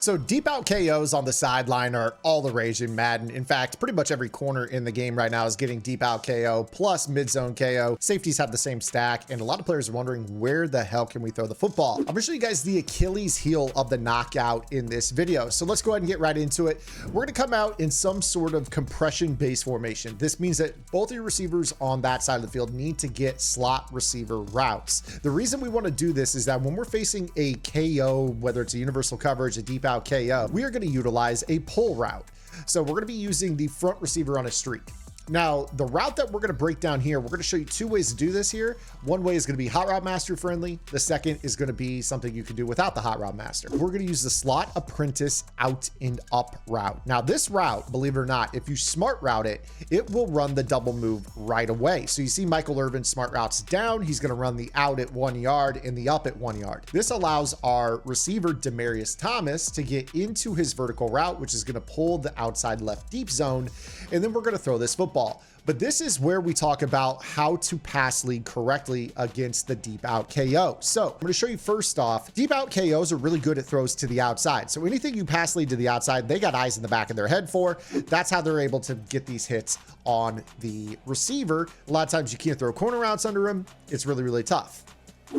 So deep out KOs on the sideline are all the rage in Madden. In fact, pretty much every corner in the game right now is getting deep out KO plus mid zone KO. Safeties have the same stack, and a lot of players are wondering where the hell can we throw the football? I'm gonna show you guys the Achilles heel of the knockout in this video. So let's go ahead and get right into it. We're gonna come out in some sort of compression base formation. This means that both of your receivers on that side of the field need to get slot receiver routes. The reason we want to do this is that when we're facing a KO, whether it's a universal coverage, a deep out KO, we are going to utilize a pull route. So we're going to be using the front receiver on a streak. Now, the route that we're going to break down here, we're going to show you two ways to do this here. One way is going to be Hot Route Master friendly. The second is going to be something you can do without the Hot Route Master. We're going to use the slot apprentice out and up route. Now, this route, believe it or not, if you smart route it, it will run the double move right away. So you see Michael Irvin smart routes down. He's going to run the out at 1 yard and the up at 1 yard. This allows our receiver, Demaryius Thomas, to get into his vertical route, which is going to pull the outside left deep zone. And then we're going to throw this football. But this is where we talk about how to pass lead correctly against the deep out KO. So I'm going to show you first off, deep out KOs are really good at throws to the outside. So anything you pass lead to the outside, they got eyes in the back of their head for. That's how they're able to get these hits on the receiver. A lot of times you can't throw corner routes under them. It's really, really tough.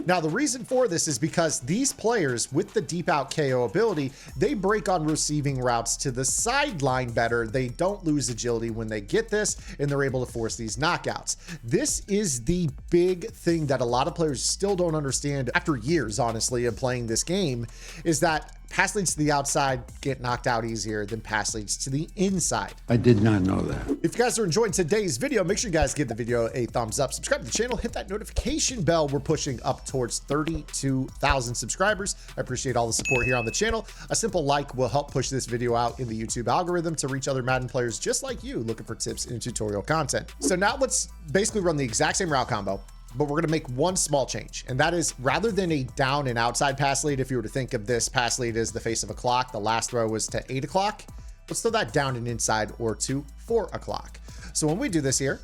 Now, the reason for this is because these players with the deep out KO ability, they break on receiving routes to the sideline better. They don't lose agility when they get this, and they're able to force these knockouts. This is the big thing that a lot of players still don't understand after years, honestly, of playing this game, is that pass leads to the outside get knocked out easier than pass leads to the inside. I did not know that. If you guys are enjoying today's video, make sure you guys give the video a thumbs up, subscribe to the channel, hit that notification bell. We're pushing up towards 32,000 subscribers. I appreciate all the support here on the channel. A simple like will help push this video out in the YouTube algorithm to reach other Madden players just like you looking for tips and tutorial content. So now let's basically run the exact same route combo, but we're going to make one small change. And that is, rather than a down and outside pass lead, if you were to think of this pass lead as the face of a clock, the last throw was to 8 o'clock. Let's throw that down and inside or to 4 o'clock. So when we do this here,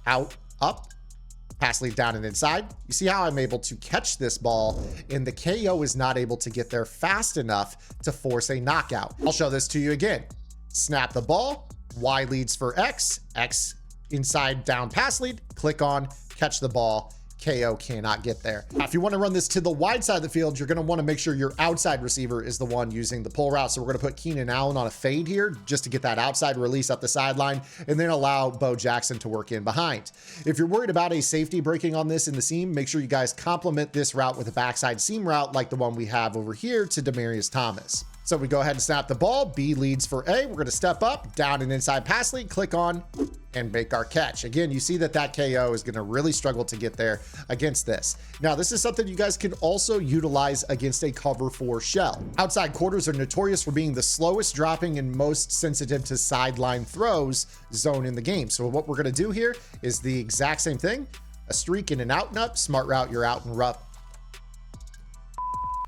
out, up, pass lead down and inside, you see how I'm able to catch this ball and the KO is not able to get there fast enough to force a knockout. I'll show this to you again. Snap the ball, Y leads for X, X inside down pass lead, click on, catch the ball, KO cannot get there. Now, if you want to run this to the wide side of the field, you're going to want to make sure your outside receiver is the one using the pull route. So we're going to put Keenan Allen on a fade here just to get that outside release up the sideline and then allow Bo Jackson to work in behind. If you're worried about a safety breaking on this in the seam, make sure you guys complement this route with a backside seam route like the one we have over here to Demaryius Thomas. So we go ahead and snap the ball, B leads for A. We're going to step up, down and inside pass lead, click on and make our catch. Again, you see that KO is going to really struggle to get there against this. Now, this is something you guys can also utilize against a cover 4 shell. Outside quarters are notorious for being the slowest dropping and most sensitive to sideline throws zone in the game. So what we're going to do here is the exact same thing, a streak in an out and up, smart route, you're out and up.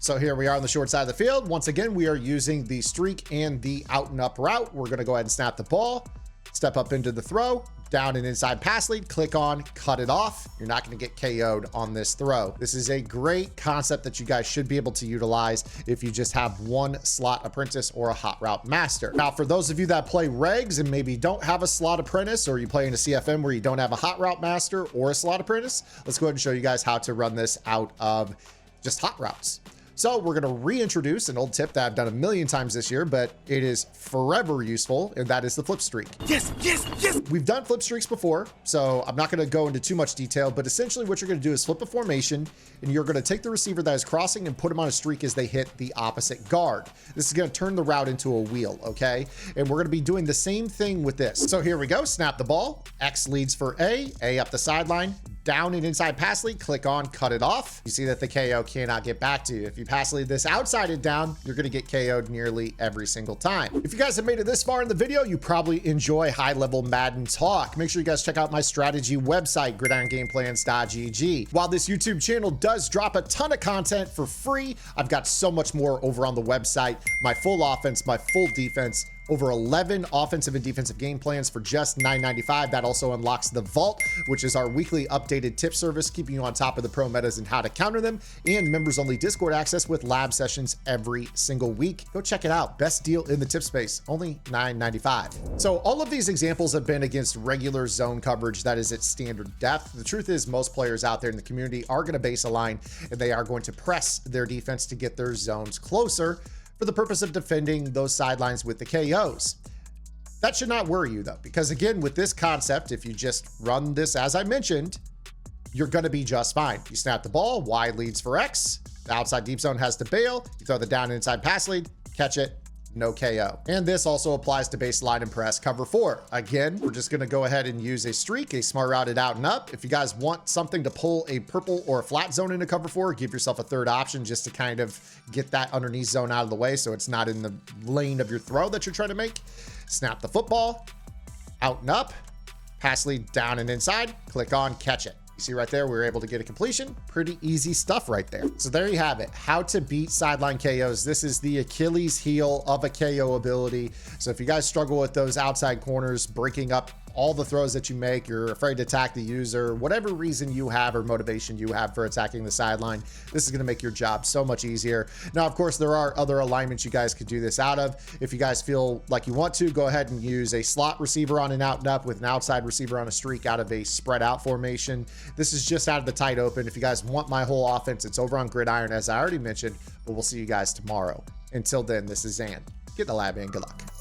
So here we are on the short side of the field. Once again, we are using the streak and the out and up route. We're going to go ahead and snap the ball, step up into the throw, down and inside pass lead, click on, cut it off. You're not going to get KO'd on this throw. This is a great concept that you guys should be able to utilize if you just have one slot apprentice or a hot route master. Now, for those of you that play regs and maybe don't have a slot apprentice, or you play in a CFM where you don't have a hot route master or a slot apprentice, let's go ahead and show you guys how to run this out of just hot routes. So we're going to reintroduce an old tip that I've done a million times this year, but it is forever useful, and that is the flip streak. Yes, yes, yes. We've done flip streaks before, so I'm not going to go into too much detail, but essentially what you're going to do is flip a formation, and you're going to take the receiver that is crossing and put him on a streak as they hit the opposite guard. This is going to turn the route into a wheel, okay? And we're going to be doing the same thing with this. So here we go. Snap the ball. X leads for A up the sideline, down and inside pass lead, click on, cut it off. You see that the KO cannot get back to you. If you pass lead this outside and down, you're going to get KO'd nearly every single time. If you guys have made it this far in the video, you probably enjoy high-level Madden talk. Make sure you guys check out my strategy website, gridirongameplans.gg. While this YouTube channel does drop a ton of content for free, I've got so much more over on the website. My full offense, my full defense, Over 11 offensive and defensive game plans for just $9.95. That also unlocks the Vault, which is our weekly updated tip service, keeping you on top of the pro metas and how to counter them, and members only Discord access with lab sessions every single week. Go check it out. Best deal in the tip space, only $9.95. So all of these examples have been against regular zone coverage that is at standard depth. The truth is most players out there in the community are going to base a line and they are going to press their defense to get their zones closer for the purpose of defending those sidelines with the KOs. That should not worry you though, because again, with this concept, if you just run this as I mentioned, you're going to be just fine. You snap the ball, Y leads for X, the outside deep zone has to bail, you throw the down and inside pass lead, catch it, no KO. And this also applies to baseline and press cover 4. Again, we're just going to go ahead and use a streak, a smart routed out and up. If you guys want something to pull a purple or a flat zone into cover 4, give yourself a third option just to kind of get that underneath zone out of the way so it's not in the lane of your throw that you're trying to make. Snap the football, out and up, pass lead down and inside, click on, catch it. You see right there, we were able to get a completion. Pretty easy stuff right there. So there you have it. How to beat sideline KOs. This is the Achilles heel of a KO ability. So if you guys struggle with those outside corners, breaking up all the throws that you make, you're afraid to attack the user, whatever reason you have or motivation you have for attacking the sideline, this is going to make your job so much easier. Now, of course, there are other alignments you guys could do this out of. If you guys feel like you want to, go ahead and use a slot receiver on an out and up with an outside receiver on a streak out of a spread out formation. This is just out of the tight open. If you guys want my whole offense, it's over on Gridiron, as I already mentioned, but we'll see you guys tomorrow. Until then, this is Zan. Get in the lab and good luck.